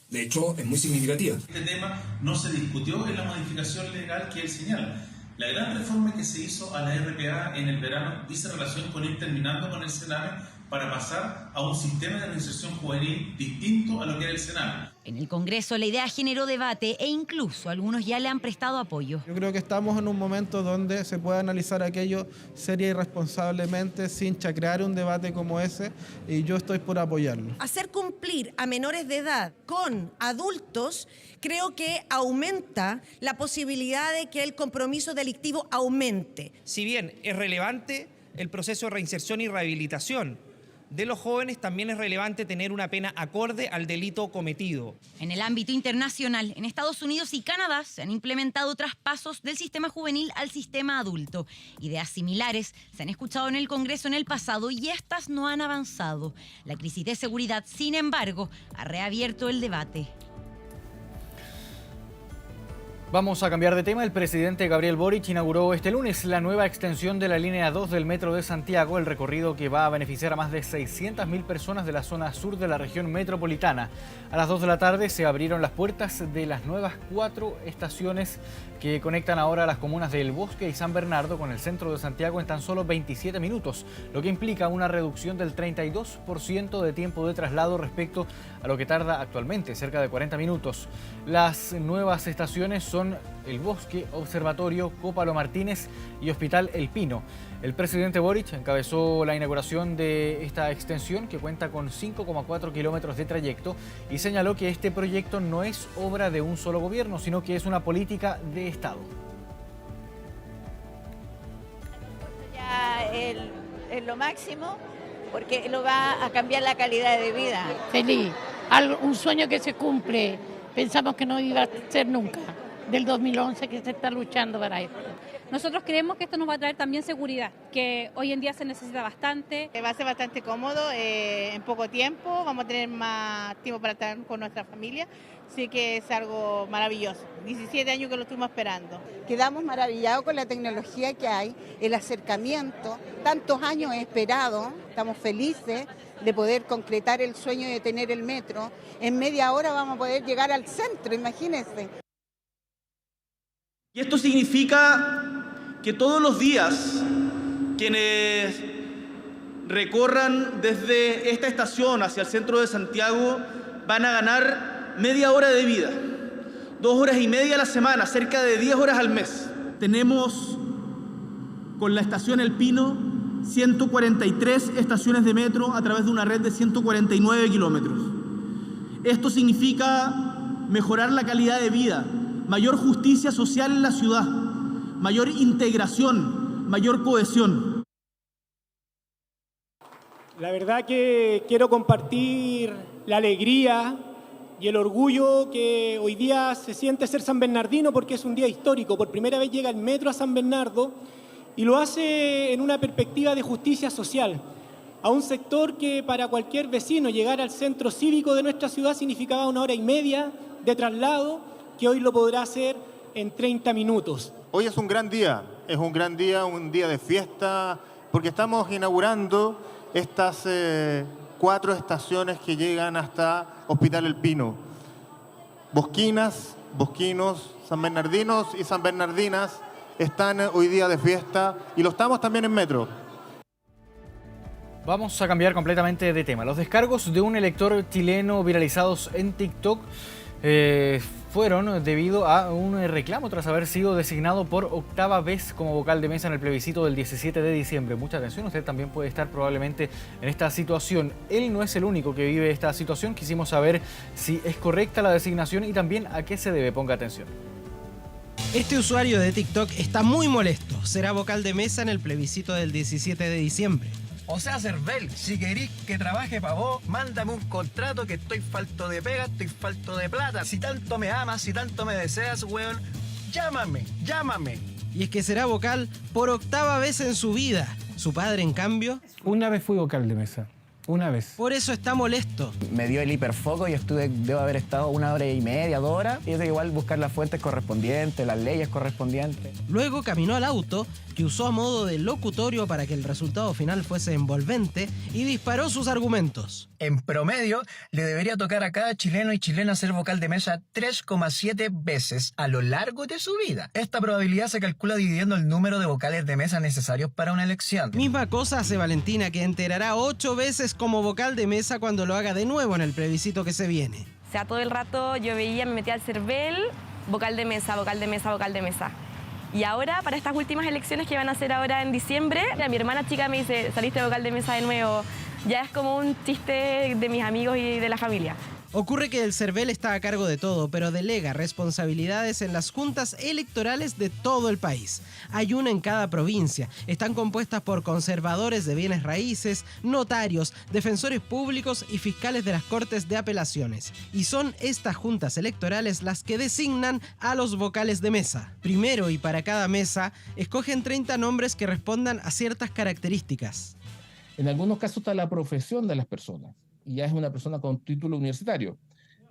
de hecho, es muy significativa. Este tema no se discutió en la modificación legal que él señala. La gran reforma que se hizo a la RPA en el verano dice relación con ir terminando con el Sename para pasar a un sistema de reinserción juvenil distinto a lo que era el Sename. En el Congreso la idea generó debate e incluso algunos ya le han prestado apoyo. Yo creo que estamos en un momento donde se puede analizar aquello seria y responsablemente sin chacrear un debate como ese, y yo estoy por apoyarlo. Hacer cumplir a menores de edad con adultos creo que aumenta la posibilidad de que el compromiso delictivo aumente. Si bien es relevante el proceso de reinserción y rehabilitación de los jóvenes, también es relevante tener una pena acorde al delito cometido. En el ámbito internacional, en Estados Unidos y Canadá se han implementado traspasos del sistema juvenil al sistema adulto. Ideas similares se han escuchado en el Congreso en el pasado y estas no han avanzado. La crisis de seguridad, sin embargo, ha reabierto el debate. Vamos a cambiar de tema. El presidente Gabriel Boric inauguró este lunes la nueva extensión de la línea 2 del Metro de Santiago, el recorrido que va a beneficiar a más de 600.000 personas de la zona sur de la región metropolitana. A las 2 de la tarde se abrieron las puertas de las nuevas 4 estaciones que conectan ahora a las comunas de El Bosque y San Bernardo con el centro de Santiago en tan solo 27 minutos, lo que implica una reducción del 32% de tiempo de traslado respecto a lo que tarda actualmente, cerca de 40 minutos. Las nuevas estaciones son El Bosque, Observatorio, Cópalo Martínez y Hospital El Pino. El presidente Boric encabezó la inauguración de esta extensión que cuenta con 5,4 kilómetros de trayecto y señaló que este proyecto no es obra de un solo gobierno, sino que es una política de Estado. Ya es lo máximo porque lo va a cambiar la calidad de vida. Feliz, un sueño que se cumple, pensamos que no iba a ser nunca, del 2011 que se está luchando para esto. nosotros creemos que esto nos va a traer también seguridad, que hoy en día se necesita bastante. Va a ser bastante cómodo, en poco tiempo, vamos a tener más tiempo para estar con nuestra familia, así que es algo maravilloso. 17 años que lo estuvimos esperando. Quedamos maravillados con la tecnología que hay, el acercamiento, tantos años esperados, estamos felices de poder concretar el sueño de tener el metro. En media hora vamos a poder llegar al centro, imagínense. Y esto significa que todos los días quienes recorran desde esta estación hacia el centro de Santiago van a ganar media hora de vida, 2 horas y media a la semana, cerca de 10 horas al mes. Tenemos con la estación El Pino 143 estaciones de metro a través de una red de 149 kilómetros. Esto significa mejorar la calidad de vida, mayor justicia social en la ciudad, mayor integración, mayor cohesión. La verdad que quiero compartir la alegría y el orgullo que hoy día se siente ser sanbernardino, porque es un día histórico. Por primera vez llega el metro a San Bernardo y lo hace en una perspectiva de justicia social, a un sector que para cualquier vecino llegar al centro cívico de nuestra ciudad significaba 1 hora y media de traslado, que hoy lo podrá hacer en 30 minutos. Hoy es un gran día, un día de fiesta, porque estamos inaugurando estas 4 estaciones que llegan hasta Hospital El Pino. Bosquinas, bosquinos, sanbernardinos y sanbernardinas están hoy día de fiesta y lo estamos también en metro. Vamos a cambiar completamente de tema. Los descargos de un elector chileno viralizados en TikTok fueron debido a un reclamo tras haber sido designado por 8ª vez como vocal de mesa en el plebiscito del 17 de diciembre. Mucha atención, usted también puede estar probablemente en esta situación. Él no es el único que vive esta situación. Quisimos saber si es correcta la designación y también a qué se debe. Ponga atención. Este usuario de TikTok está muy molesto. Será vocal de mesa en el plebiscito del 17 de diciembre. O sea, Cervel, si querís que trabaje para vos, mándame un contrato que estoy falto de pega, estoy falto de plata. Si tanto me amas, si tanto me deseas, weón, llámame. Y es que será vocal por 8ª vez en su vida. Su padre, en cambio... Una vez fui vocal de mesa. Una vez. Por eso está molesto. Me dio el hiperfoco y debo haber estado 1 hora y media, 2 horas. Y es igual buscar las fuentes correspondientes, las leyes correspondientes. Luego caminó al auto, que usó a modo de locutorio para que el resultado final fuese envolvente, y disparó sus argumentos. En promedio, le debería tocar a cada chileno y chilena ser vocal de mesa 3,7 veces a lo largo de su vida. Esta probabilidad se calcula dividiendo el número de vocales de mesa necesarios para una elección. Misma cosa hace Valentina, que enterará 8 veces como vocal de mesa cuando lo haga de nuevo en el plebiscito que se viene. O sea, todo el rato yo veía, me metía al Cervel, vocal de mesa, vocal de mesa, vocal de mesa. Y ahora, para estas últimas elecciones que van a hacer ahora en diciembre, mi hermana chica me dice, saliste vocal de mesa de nuevo. Ya es como un chiste de mis amigos y de la familia. Ocurre que el Cervel está a cargo de todo, pero delega responsabilidades en las juntas electorales de todo el país. Hay una en cada provincia. Están compuestas por conservadores de bienes raíces, notarios, defensores públicos y fiscales de las Cortes de Apelaciones. Y son estas juntas electorales las que designan a los vocales de mesa. Primero, y para cada mesa, escogen 30 nombres que respondan a ciertas características. En algunos casos está la profesión de las personas. Y ya es una persona con título universitario.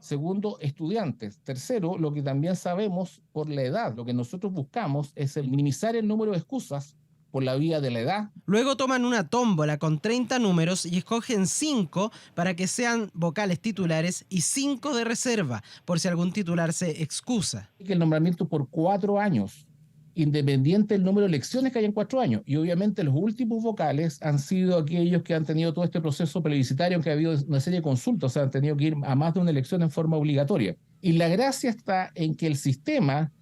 Segundo, estudiantes. Tercero, lo que también sabemos por la edad. Lo que nosotros buscamos es minimizar el número de excusas por la vía de la edad. Luego toman una tómbola con 30 números y escogen 5 para que sean vocales titulares y 5 de reserva, por si algún titular se excusa. El nombramiento por 4 años. Independiente del número de elecciones que hay en 4 años. Y obviamente los últimos vocales han sido aquellos que han tenido todo este proceso plebiscitario, que ha habido una serie de consultas, o sea, han tenido que ir a más de una elección en forma obligatoria. Y la gracia está en que el sistema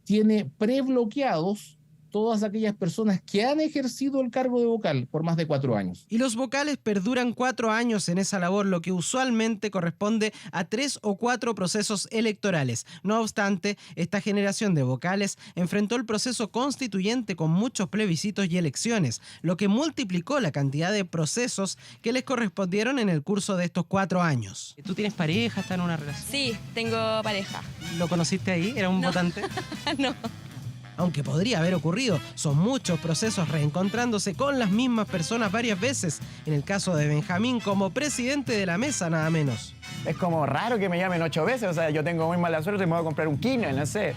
tiene prebloqueados todas aquellas personas que han ejercido el cargo de vocal por más de 4 años. Y los vocales perduran 4 años en esa labor, lo que usualmente corresponde a 3 o 4 procesos electorales. No obstante, esta generación de vocales enfrentó el proceso constituyente con muchos plebiscitos y elecciones, lo que multiplicó la cantidad de procesos que les correspondieron en el curso de estos 4 años. ¿Tú tienes pareja? ¿Estás en una relación? Sí, tengo pareja. ¿Lo conociste ahí? ¿Era un votante? No. aunque podría haber ocurrido. Son muchos procesos reencontrándose con las mismas personas varias veces. En el caso de Benjamín, como presidente de la mesa, nada menos. Es como raro que me llamen 8 veces, o sea, yo tengo muy mala suerte y me voy a comprar un Kindle, no sé.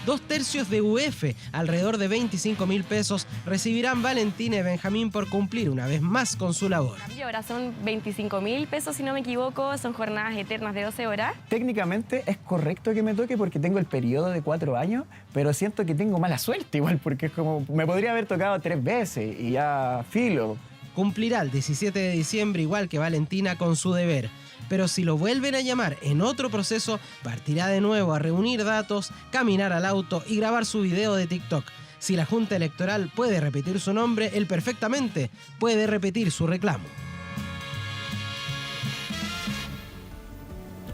2/3 de UF, alrededor de 25.000 pesos, recibirán Valentina y Benjamín por cumplir una vez más con su labor. Y ahora son 25.000 pesos, si no me equivoco, son jornadas eternas de 12 horas. Técnicamente es correcto que me toque porque tengo el periodo de 4 años, pero siento que tengo mala suerte igual, porque es como, me podría haber tocado 3 veces y ya filo. Cumplirá el 17 de diciembre igual que Valentina con su deber. Pero si lo vuelven a llamar en otro proceso, partirá de nuevo a reunir datos, caminar al auto y grabar su video de TikTok. Si la Junta Electoral puede repetir su nombre, él perfectamente puede repetir su reclamo.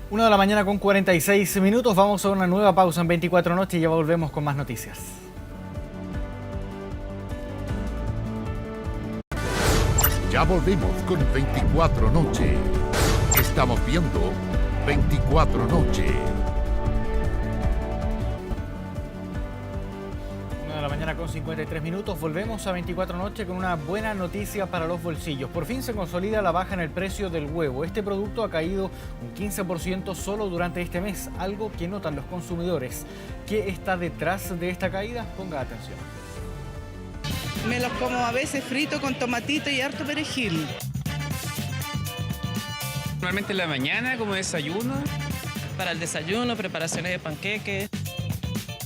1 de la mañana con 46 minutos. Vamos a una nueva pausa en 24 Noche y ya volvemos con más noticias. Ya volvemos con 24 Noche. Estamos viendo 24 Noche. 1 de la mañana con 53 minutos. Volvemos a 24 Noche con una buena noticia para los bolsillos. Por fin se consolida la baja en el precio del huevo. Este producto ha caído un 15% solo durante este mes, algo que notan los consumidores. ¿Qué está detrás de esta caída? Ponga atención. Me los como a veces frito con tomatito y harto perejil. Normalmente en la mañana como desayuno. Para el desayuno, preparaciones de panqueques.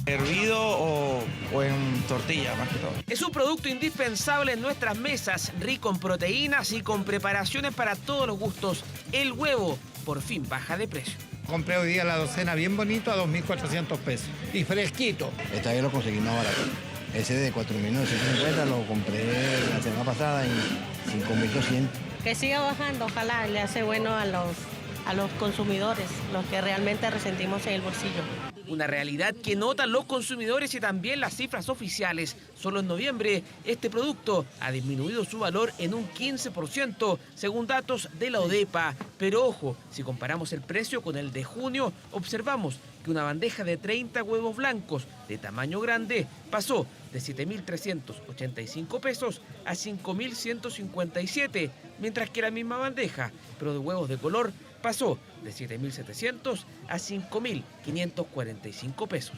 Hervido o en tortilla más que todo. Es un producto indispensable en nuestras mesas, rico en proteínas y con preparaciones para todos los gustos. El huevo por fin baja de precio. Compré hoy día la docena bien bonito a 2.400 pesos y fresquito. Esta vez lo conseguí más barato. Ese de 4.950 lo compré la semana pasada en 5.200. Que siga bajando, ojalá le hace bueno a los consumidores, los que realmente resentimos en el bolsillo. Una realidad que notan los consumidores y también las cifras oficiales. Solo en noviembre este producto ha disminuido su valor en un 15% según datos de la ODEPA. Pero ojo, si comparamos el precio con el de junio, observamos que una bandeja de 30 huevos blancos de tamaño grande pasó de 7.385 pesos a 5.157, mientras que la misma bandeja, pero de huevos de color, pasó de 7.700 a 5.545 pesos.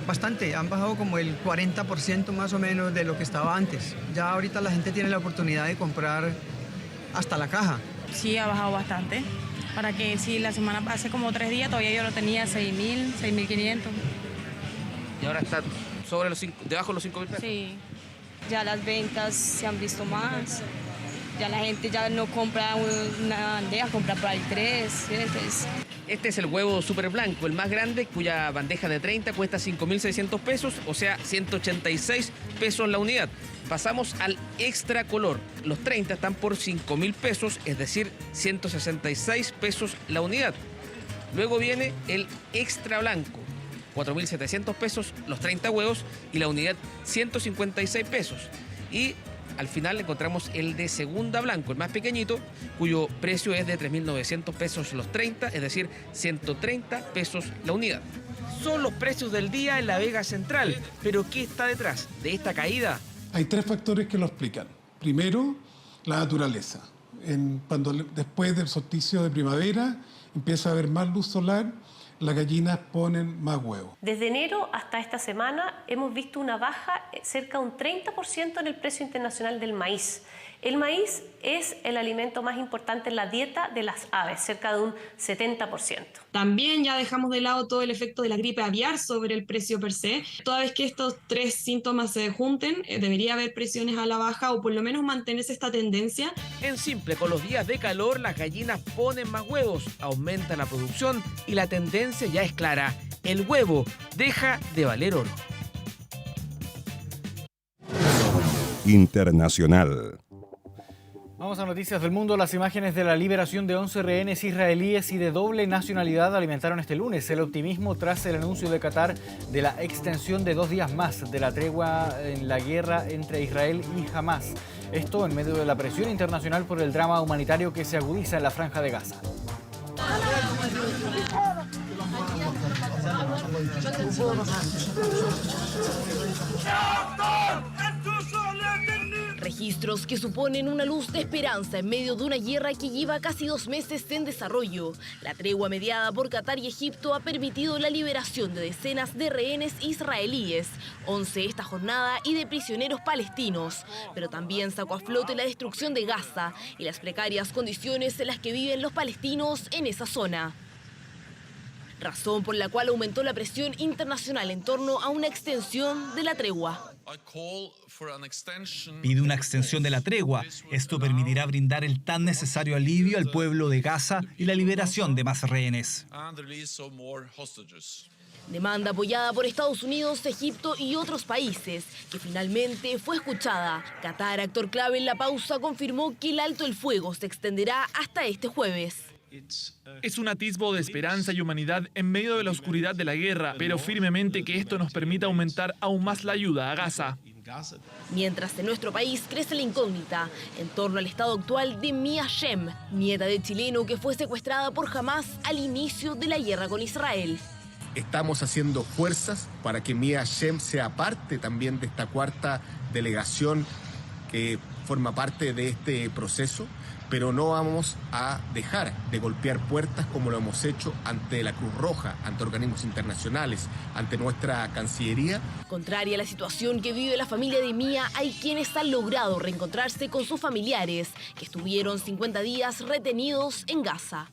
Bastante, han bajado como el 40% más o menos de lo que estaba antes. Ya ahorita la gente tiene la oportunidad de comprar hasta la caja. Sí, ha bajado bastante. Para que si la semana, hace como 3 días, todavía yo lo tenía 6.000, 6.500. Y ahora está sobre debajo de los 5.000 pesos. Sí, ya las ventas se han visto más. Ya la gente ya no compra una bandeja, compra para el 3. Entonces... Este es el huevo super blanco, el más grande, cuya bandeja de 30 cuesta 5.600 pesos, o sea, 186 pesos la unidad. Pasamos al extra color. Los 30 están por 5.000 pesos, es decir, 166 pesos la unidad. Luego viene el extra blanco, 4.700 pesos los 30 huevos y la unidad 156 pesos. Y al final encontramos el de segunda blanco, el más pequeñito, cuyo precio es de 3.900 pesos los 30, es decir, 130 pesos la unidad. Son los precios del día en la Vega Central, pero ¿qué está detrás de esta caída? Hay 3 factores que lo explican. Primero, la naturaleza. Después del solsticio de primavera empieza a haber más luz solar, las gallinas ponen más huevos. Desde enero hasta esta semana hemos visto una baja cerca de un 30% en el precio internacional del maíz. El maíz es el alimento más importante en la dieta de las aves, cerca de un 70%. También ya dejamos de lado todo el efecto de la gripe aviar sobre el precio per se. Toda vez que estos 3 síntomas se junten, debería haber presiones a la baja o por lo menos mantenerse esta tendencia. En simple, con los días de calor, las gallinas ponen más huevos, aumenta la producción y la tendencia ya es clara. El huevo deja de valer oro. Internacional. Vamos a noticias del mundo. Las imágenes de la liberación de 11 rehenes israelíes y de doble nacionalidad alimentaron este lunes el optimismo tras el anuncio de Qatar de la extensión de 2 días más de la tregua en la guerra entre Israel y Hamás. Esto en medio de la presión internacional por el drama humanitario que se agudiza en la Franja de Gaza. puedo pasar. Registros que suponen una luz de esperanza en medio de una guerra que lleva casi 2 meses en desarrollo. La tregua mediada por Qatar y Egipto ha permitido la liberación de decenas de rehenes israelíes, 11 esta jornada, y de prisioneros palestinos. Pero también sacó a flote la destrucción de Gaza y las precarias condiciones en las que viven los palestinos en esa zona. Razón por la cual aumentó la presión internacional en torno a una extensión de la tregua. Pide una extensión de la tregua. Esto permitirá brindar el tan necesario alivio al pueblo de Gaza y la liberación de más rehenes. Demanda apoyada por Estados Unidos, Egipto y otros países, que finalmente fue escuchada. Qatar, actor clave en la pausa, confirmó que el alto el fuego se extenderá hasta este jueves. Es un atisbo de esperanza y humanidad en medio de la oscuridad de la guerra, pero firmemente que esto nos permita aumentar aún más la ayuda a Gaza. Mientras en nuestro país crece la incógnita en torno al estado actual de Mia Shem, nieta de chileno que fue secuestrada por Hamás al inicio de la guerra con Israel. Estamos haciendo fuerzas para que Mia Shem sea parte también de esta cuarta delegación que forma parte de este proceso, pero no vamos a dejar de golpear puertas como lo hemos hecho ante la Cruz Roja, ante organismos internacionales, ante nuestra Cancillería. Contraria a la situación que vive la familia de Mia, hay quienes han logrado reencontrarse con sus familiares, que estuvieron 50 días retenidos en Gaza.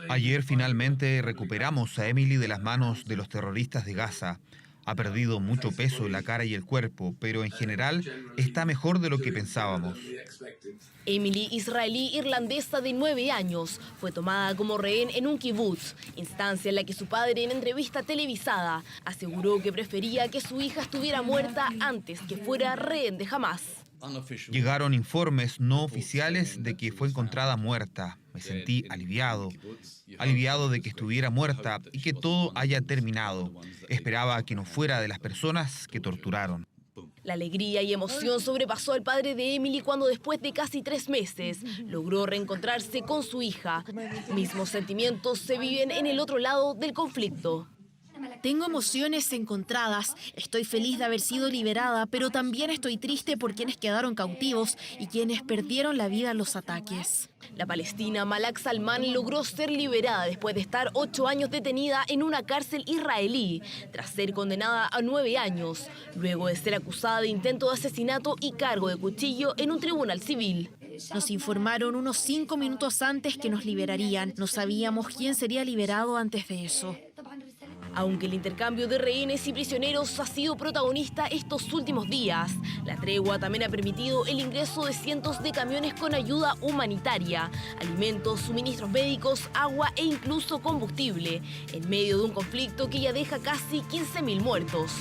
Ayer finalmente recuperamos a Emily de las manos de los terroristas de Gaza. Ha perdido mucho peso en la cara y el cuerpo, pero en general está mejor de lo que pensábamos. Emily, israelí irlandesa de 9 años, fue tomada como rehén en un kibutz, instancia en la que su padre, en entrevista televisada, aseguró que prefería que su hija estuviera muerta antes que fuera rehén de Hamás. Llegaron informes no oficiales de que fue encontrada muerta. Me sentí aliviado de que estuviera muerta y que todo haya terminado. Esperaba que no fuera de las personas que torturaron. La alegría y emoción sobrepasó al padre de Emily cuando después de casi 3 meses logró reencontrarse con su hija. Mismos sentimientos se viven en el otro lado del conflicto. Tengo emociones encontradas. Estoy feliz de haber sido liberada, pero también estoy triste por quienes quedaron cautivos y quienes perdieron la vida en los ataques. La palestina Malak Salman logró ser liberada después de estar 8 años detenida en una cárcel israelí, tras ser condenada a 9 años, luego de ser acusada de intento de asesinato y cargo de cuchillo en un tribunal civil. Nos informaron unos 5 minutos antes que nos liberarían. No sabíamos quién sería liberado antes de eso. Aunque el intercambio de rehenes y prisioneros ha sido protagonista estos últimos días, la tregua también ha permitido el ingreso de cientos de camiones con ayuda humanitaria, alimentos, suministros médicos, agua e incluso combustible, en medio de un conflicto que ya deja casi 15.000 muertos.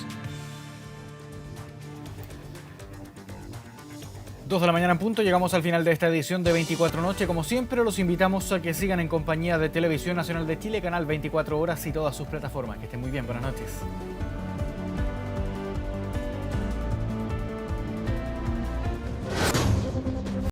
2 de la mañana en punto, llegamos al final de esta edición de 24 Noche. Como siempre, los invitamos a que sigan en compañía de Televisión Nacional de Chile, Canal 24 Horas y todas sus plataformas. Que estén muy bien, buenas noches.